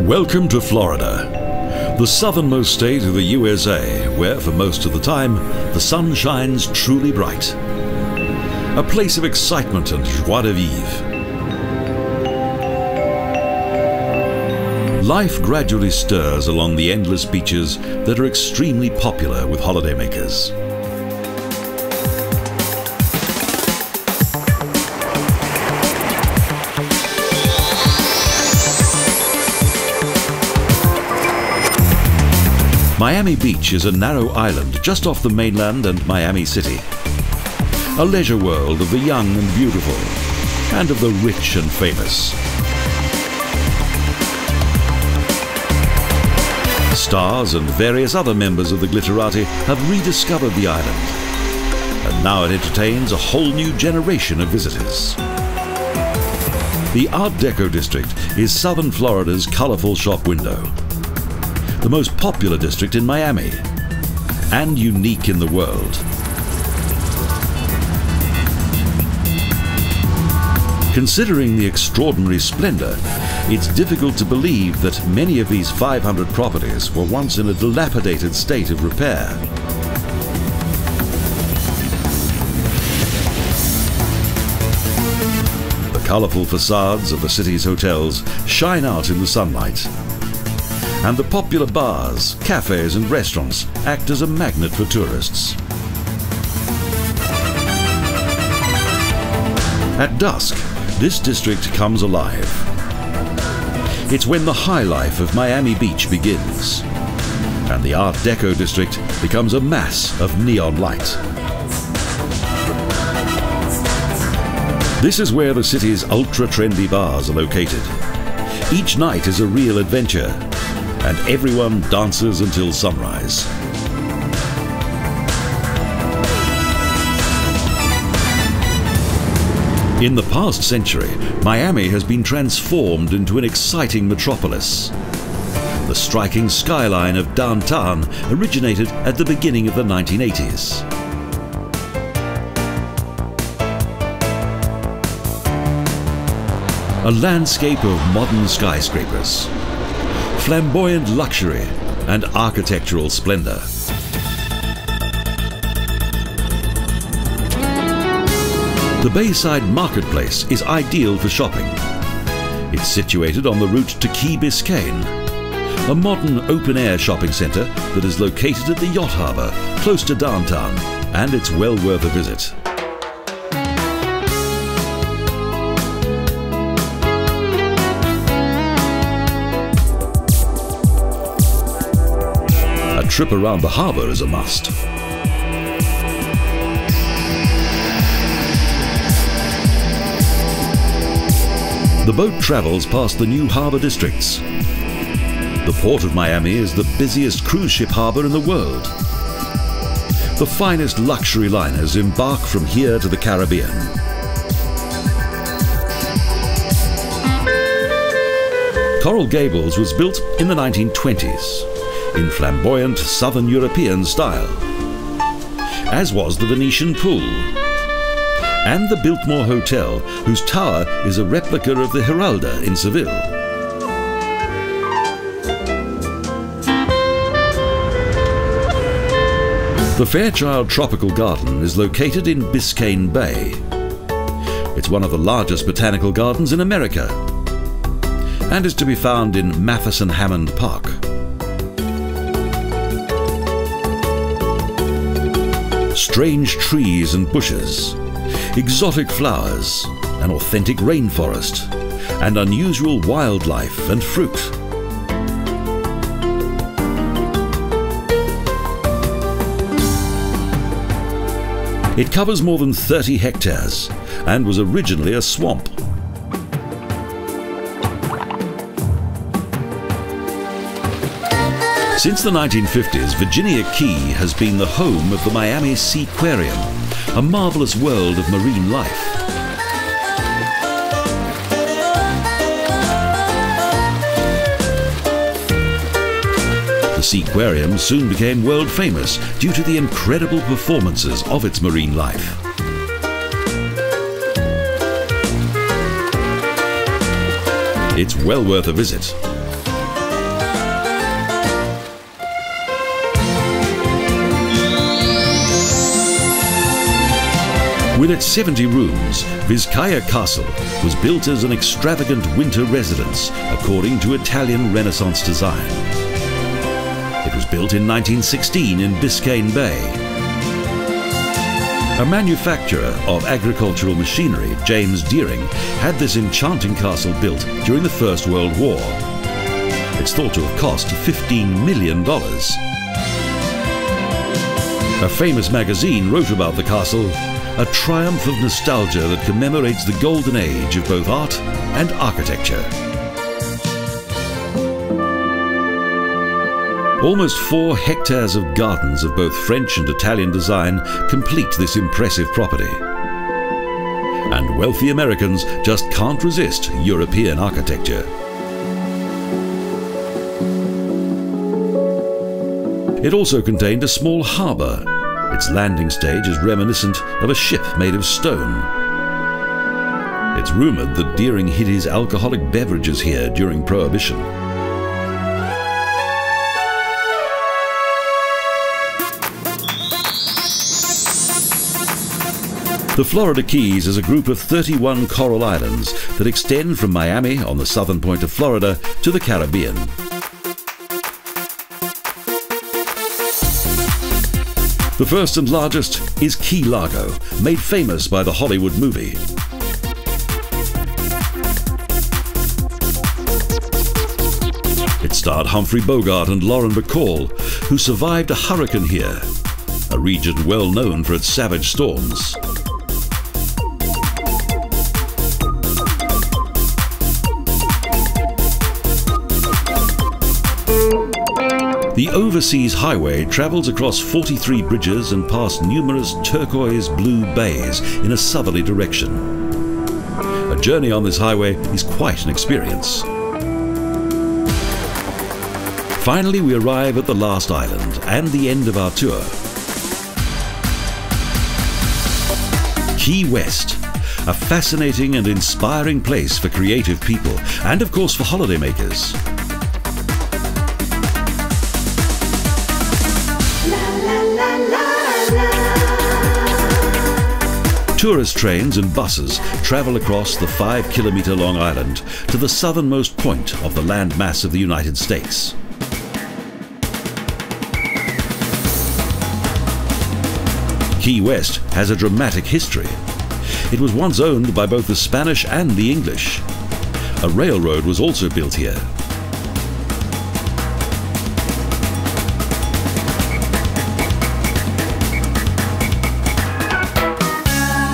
Welcome to Florida, the southernmost state of the USA, where for most of the time the sun shines truly bright. A place of excitement and joie de vivre. Life gradually stirs along the endless beaches that are extremely popular with holidaymakers. Miami Beach is a narrow island just off the mainland and Miami City. A leisure world of the young and beautiful, and of the rich and famous. Stars and various other members of the glitterati have rediscovered the island, and now it entertains a whole new generation of visitors. The Art Deco District is southern Florida's colorful shop window. The most popular district in Miami, and unique in the world. Considering the extraordinary splendor, it's difficult to believe that many of these 500 properties were once in a dilapidated state of repair. The colorful facades of the city's hotels shine out in the sunlight. And the popular bars, cafes and restaurants act as a magnet for tourists. At dusk, this district comes alive. It's when the high life of Miami Beach begins, and the Art Deco District becomes a mass of neon light. This is where the city's ultra-trendy bars are located. Each night is a real adventure, and everyone dances until sunrise. In the past century, Miami has been transformed into an exciting metropolis. The striking skyline of downtown originated at the beginning of the 1980s. A landscape of modern skyscrapers, flamboyant luxury and architectural splendor. The Bayside Marketplace is ideal for shopping. It's situated on the route to Key Biscayne, a modern open-air shopping centre that is located at the yacht harbour close to downtown, and it's well worth a visit. A trip around the harbour is a must. The boat travels past the new harbour districts. The port of Miami is the busiest cruise ship harbour in the world. The finest luxury liners embark from here to the Caribbean. Coral Gables was built in the 1920s. In flamboyant Southern European style, as was the Venetian Pool, and the Biltmore Hotel, whose tower is a replica of the Giralda in Seville. The Fairchild Tropical Garden is located in Biscayne Bay. It's one of the largest botanical gardens in America, and is to be found in Matheson-Hammond Park. Strange trees and bushes, exotic flowers, an authentic rainforest, and unusual wildlife and fruit. It covers more than 30 hectares and was originally a swamp. Since the 1950s, Virginia Key has been the home of the Miami Seaquarium, a marvelous world of marine life. The Seaquarium soon became world famous due to the incredible performances of its marine life. It's well worth a visit. With its 70 rooms, Vizcaya Castle was built as an extravagant winter residence according to Italian Renaissance design. It was built in 1916 in Biscayne Bay. A manufacturer of agricultural machinery, James Deering, had this enchanting castle built during the First World War. It's thought to have cost $15 million. A famous magazine wrote about the castle, a triumph of nostalgia that commemorates the golden age of both art and architecture. Almost 4 hectares of gardens of both French and Italian design complete this impressive property. And wealthy Americans just can't resist European architecture. It also contained a small harbour. Its landing stage is reminiscent of a ship made of stone. It's rumoured that Deering hid his alcoholic beverages here during Prohibition. The Florida Keys is a group of 31 coral islands that extend from Miami on the southern point of Florida to the Caribbean. The first and largest is Key Largo, made famous by the Hollywood movie. It starred Humphrey, Bogart and Bacall, who survived a hurricane here, a region well known for its savage storms. The Overseas Highway travels across 43 bridges and past numerous turquoise blue bays in a southerly direction. A journey on this highway is quite an experience. Finally, we arrive at the last island and the end of our tour. Key West, a fascinating and inspiring place for creative people and of course for holidaymakers. Tourist trains and buses travel across the 5-kilometre-long island to the southernmost point of the landmass of the United States. Key West has a dramatic history. It was once owned by both the Spanish and the English. A railroad was also built here.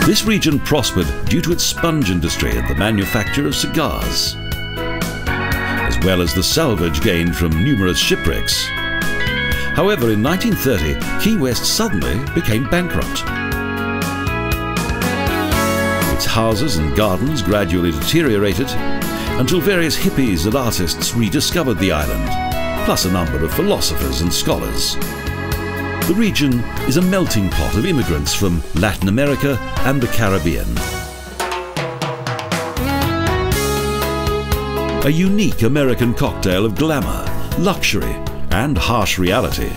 This region prospered due to its sponge industry and the manufacture of cigars, as well as the salvage gained from numerous shipwrecks. However, in 1930, Key West suddenly became bankrupt. Its houses and gardens gradually deteriorated until various hippies and artists rediscovered the island, plus a number of philosophers and scholars. The region is a melting pot of immigrants from Latin America and the Caribbean. A unique American cocktail of glamour, luxury, and harsh reality.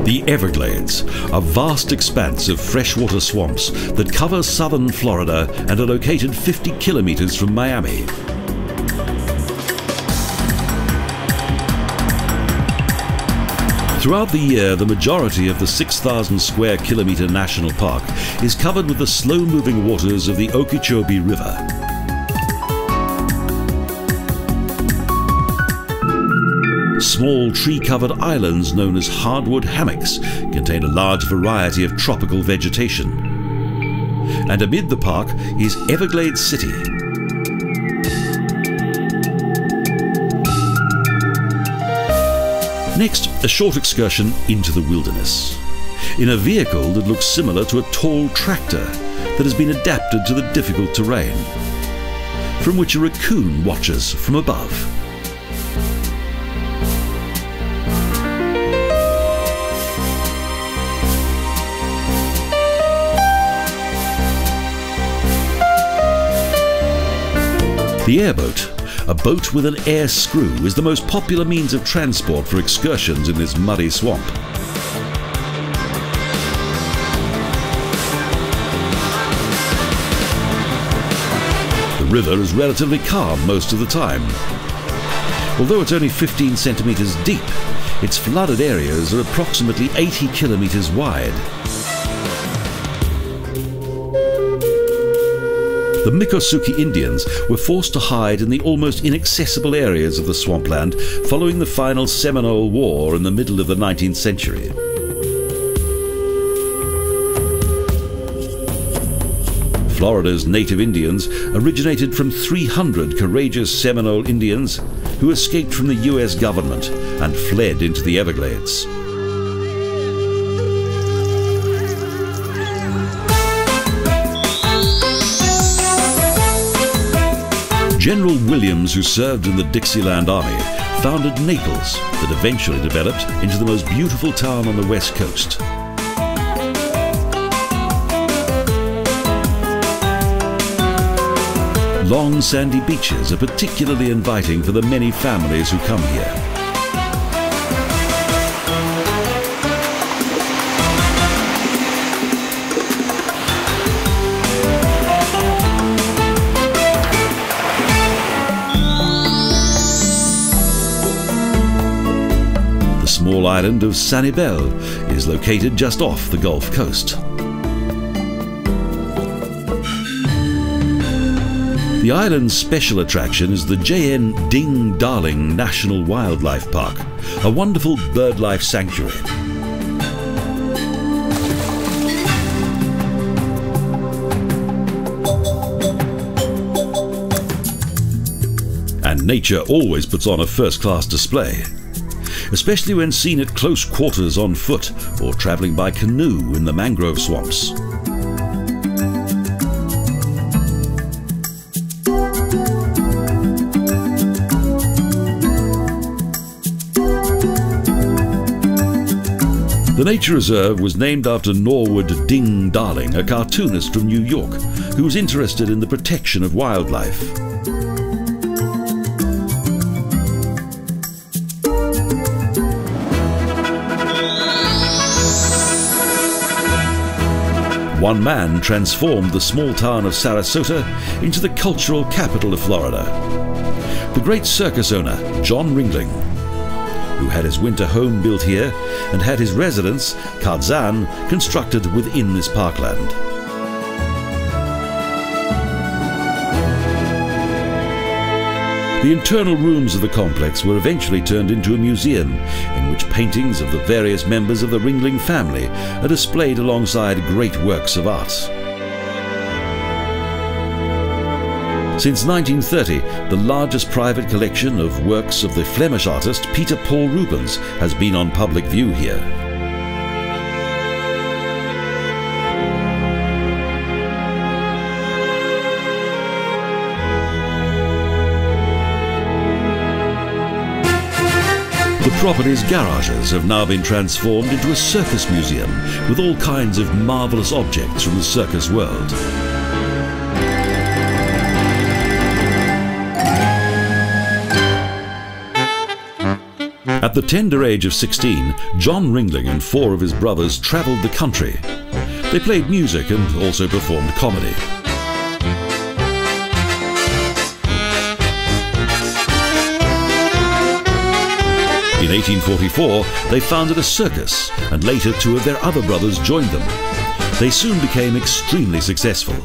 The Everglades, a vast expanse of freshwater swamps that cover southern Florida and are located 50 kilometers from Miami. Throughout the year, the majority of the 6,000 square kilometer national park is covered with the slow-moving waters of the Okeechobee River. Small tree-covered islands known as hardwood hammocks contain a large variety of tropical vegetation. And amid the park is Everglades City. Next, a short excursion into the wilderness, in a vehicle that looks similar to a tall tractor that has been adapted to the difficult terrain, from which a raccoon watches from above. The airboat, A boat with an air screw is the most popular means of transport for excursions in this muddy swamp. The river is relatively calm most of the time. Although it's only 15 centimeters deep, its flooded areas are approximately 80 kilometers wide. The Miccosukee Indians were forced to hide in the almost inaccessible areas of the swampland following the final Seminole War in the middle of the 19th century. Florida's native Indians originated from 300 courageous Seminole Indians who escaped from the US government and fled into the Everglades. General Williams, who served in the Dixieland Army, founded Naples, that eventually developed into the most beautiful town on the West Coast. Long sandy beaches are particularly inviting for the many families who come here. The small island of Belle is located just off the Gulf Coast. The island's special attraction is the J.N. Ding Darling National Wildlife Park, a wonderful birdlife sanctuary. And nature always puts on a first-class display, especially when seen at close quarters on foot or travelling by canoe in the mangrove swamps. The nature reserve was named after Norwood Ding Darling, a cartoonist from New York who was interested in the protection of wildlife. One man transformed the small town of Sarasota into the cultural capital of Florida. The great circus owner, John Ringling, who had his winter home built here and had his residence, Kadzan, constructed within this parkland. The internal rooms of the complex were eventually turned into a museum in which paintings of the various members of the Ringling family are displayed alongside great works of art. Since 1930, the largest private collection of works of the Flemish artist Peter Paul Rubens has been on public view here. The property's garages have now been transformed into a circus museum with all kinds of marvelous objects from the circus world. At the tender age of 16, John Ringling and 4 of his brothers travelled the country. They played music and also performed comedy. In 1844, they founded a circus, and later 2 of their other brothers joined them. They soon became extremely successful.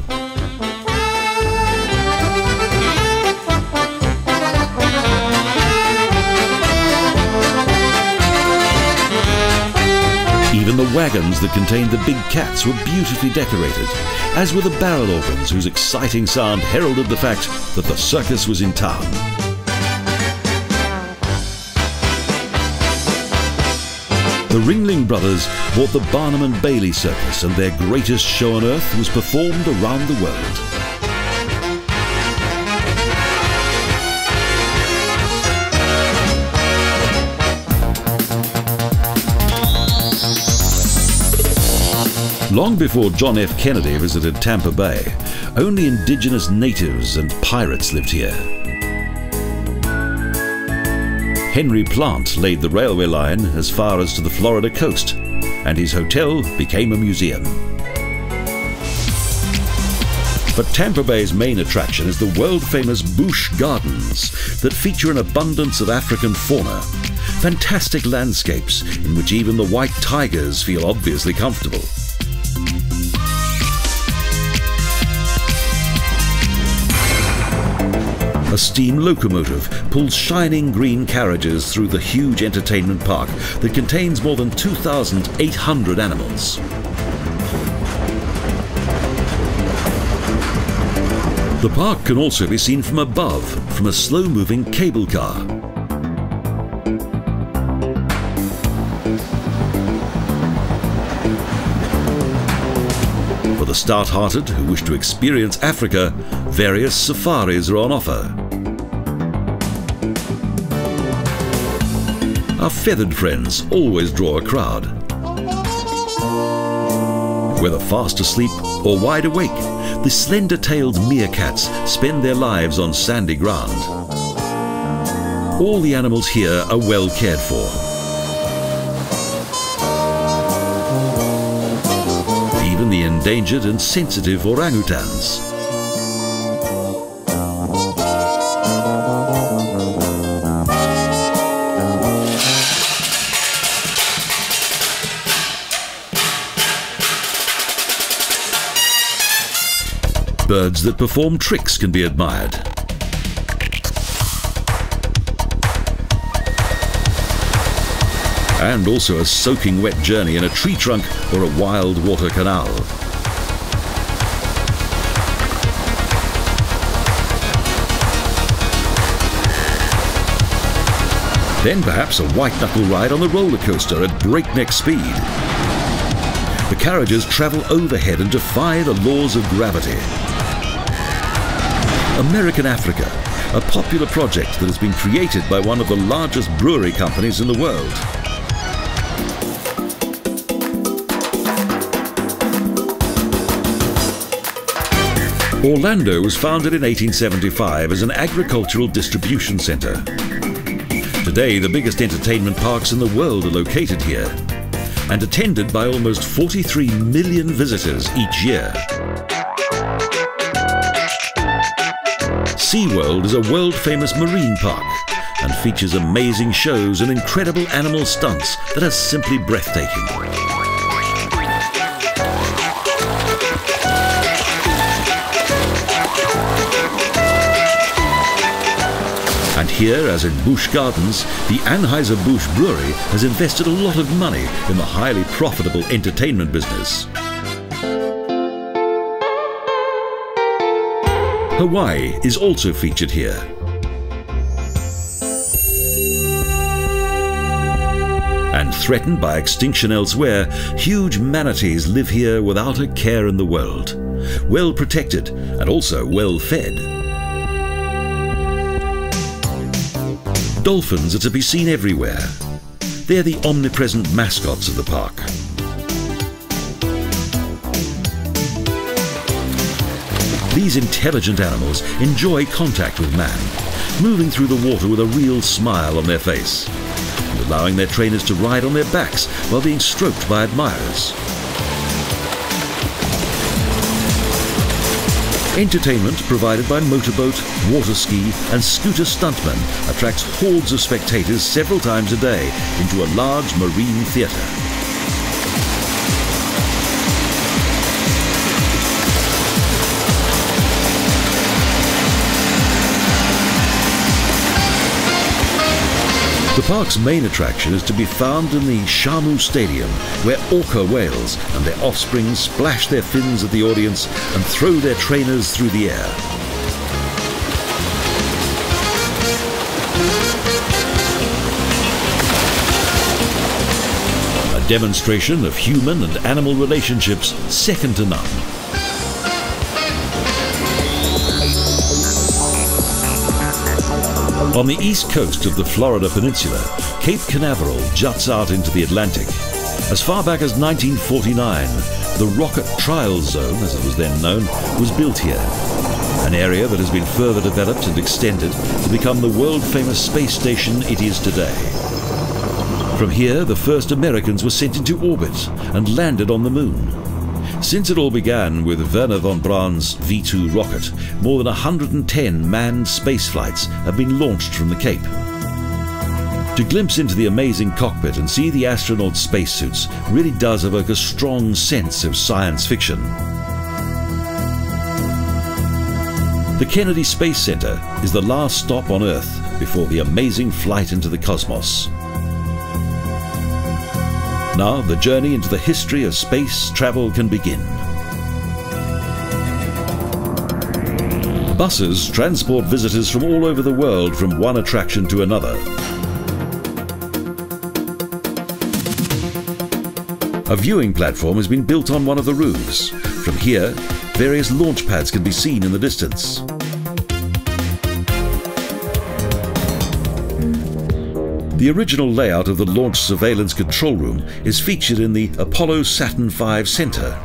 Even the wagons that contained the big cats were beautifully decorated, as were the barrel organs whose exciting sound heralded the fact that the circus was in town. The Ringling brothers bought the Barnum and Bailey Circus, and their greatest show on earth was performed around the world. Long before John F. Kennedy visited Tampa Bay, only indigenous natives and pirates lived here. Henry Plant laid the railway line as far as to the Florida coast, and his hotel became a museum. But Tampa Bay's main attraction is the world-famous Busch Gardens that feature an abundance of African fauna, fantastic landscapes in which even the white tigers feel obviously comfortable. A steam locomotive pulls shining green carriages through the huge entertainment park that contains more than 2,800 animals. The park can also be seen from above, from a slow-moving cable car. For the stout-hearted who wish to experience Africa, various safaris are on offer. Our feathered friends always draw a crowd. Whether fast asleep or wide awake, the slender-tailed meerkats spend their lives on sandy ground. All the animals here are well cared for. Even the endangered and sensitive orangutans. Birds that perform tricks can be admired. And also a soaking wet journey in a tree trunk or a wild water canal. Then perhaps a white-knuckle ride on the roller coaster at breakneck speed. The carriages travel overhead and defy the laws of gravity. American Africa, a popular project that has been created by one of the largest brewery companies in the world. Orlando was founded in 1875 as an agricultural distribution centre. Today, the biggest entertainment parks in the world are located here, and attended by almost 43 million visitors each year. Seaworld is a world-famous marine park and features amazing shows and incredible animal stunts that are simply breathtaking. And here, as in Busch Gardens, the Anheuser-Busch Brewery has invested a lot of money in the highly profitable entertainment business. Hawaii is also featured here. And threatened by extinction elsewhere, huge manatees live here without a care in the world. Well protected and also well fed. Dolphins are to be seen everywhere. They're the omnipresent mascots of the park. These intelligent animals enjoy contact with man, moving through the water with a real smile on their face, and allowing their trainers to ride on their backs while being stroked by admirers. Entertainment provided by motorboat, water ski and scooter stuntmen attracts hordes of spectators several times a day into a large marine theatre. The park's main attraction is to be found in the Charmin Stadium, where orca whales and their offspring splash their fins at the audience and throw their trainers through the air. A demonstration of human and animal relationships second to none. On the east coast of the Florida Peninsula, Cape Canaveral juts out into the Atlantic. As far back as 1949, the Rocket Trial Zone, as it was then known, was built here. an area that has been further developed and extended to become the world-famous space station it is today. From here, the first Americans were sent into orbit and landed on the moon. Since it all began with Wernher von Braun's V2 rocket, more than 110 manned space flights have been launched from the Cape. To glimpse into the amazing cockpit and see the astronauts' spacesuits really does evoke a strong sense of science fiction. The Kennedy Space Center is the last stop on Earth before the amazing flight into the cosmos. Now the journey into the history of space travel can begin. Buses transport visitors from all over the world from one attraction to another. A viewing platform has been built on one of the roofs. From here, various launch pads can be seen in the distance. The original layout of the Launch Surveillance Control Room is featured in the Apollo Saturn V Center.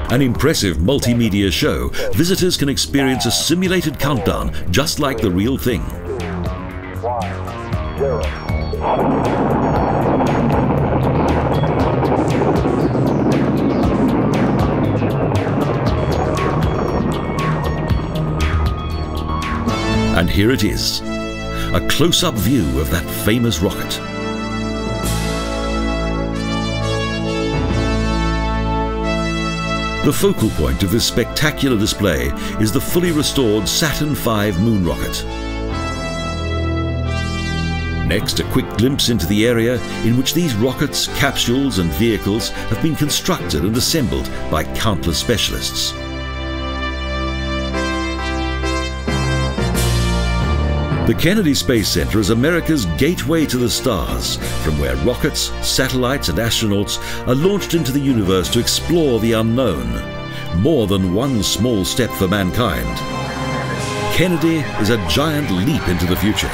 An impressive multimedia show, visitors can experience a simulated countdown just like the real thing. 1, 0. And here it is, a close-up view of that famous rocket. The focal point of this spectacular display is the fully restored Saturn V moon rocket. Next, a quick glimpse into the area in which these rockets, capsules and vehicles have been constructed and assembled by countless specialists. The Kennedy Space Center is America's gateway to the stars, from where rockets, satellites and astronauts are launched into the universe to explore the unknown. More than one small step for mankind. Kennedy is a giant leap into the future.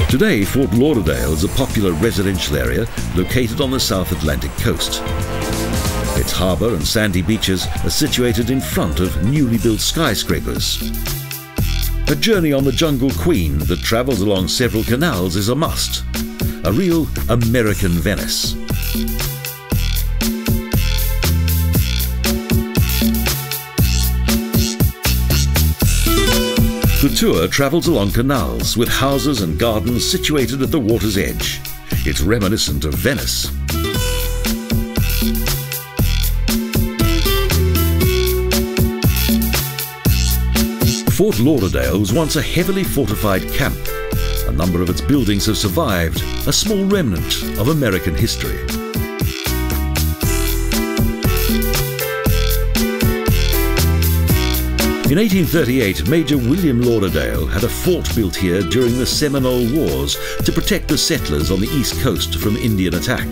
Today, Fort Lauderdale is a popular residential area located on the South Atlantic coast. Its harbour and sandy beaches are situated in front of newly built skyscrapers. A journey on the Jungle Queen that travels along several canals is a must. A real American Venice. The tour travels along canals with houses and gardens situated at the water's edge. It's reminiscent of Venice. Fort Lauderdale was once a heavily fortified camp. A number of its buildings have survived, a small remnant of American history. In 1838, Major William Lauderdale had a fort built here during the Seminole Wars to protect the settlers on the east coast from Indian attack.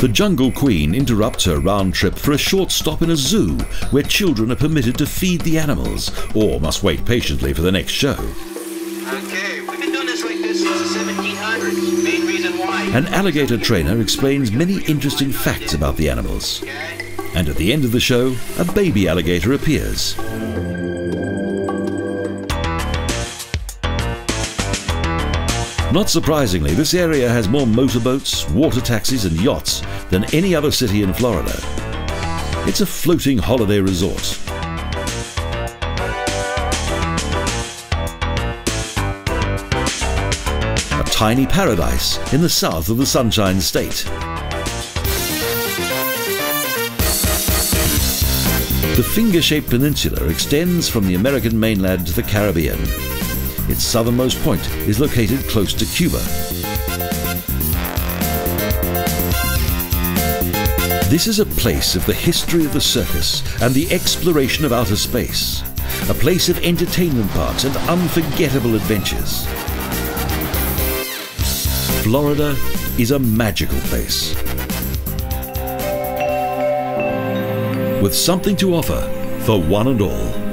The Jungle Queen interrupts her round trip for a short stop in a zoo where children are permitted to feed the animals or must wait patiently for the next show. Okay, we've been doing this like this since the 1700s. Main reason why. An alligator trainer explains many interesting facts about the animals. And at the end of the show, a baby alligator appears. Not surprisingly, this area has more motorboats, water taxis and yachts than any other city in Florida. It's a floating holiday resort. A tiny paradise in the south of the Sunshine State. The finger-shaped peninsula extends from the American mainland to the Caribbean. Its southernmost point is located close to Cuba. This is a place of the history of the circus and the exploration of outer space. A place of entertainment parks and unforgettable adventures. Florida is a magical place, with something to offer for one and all.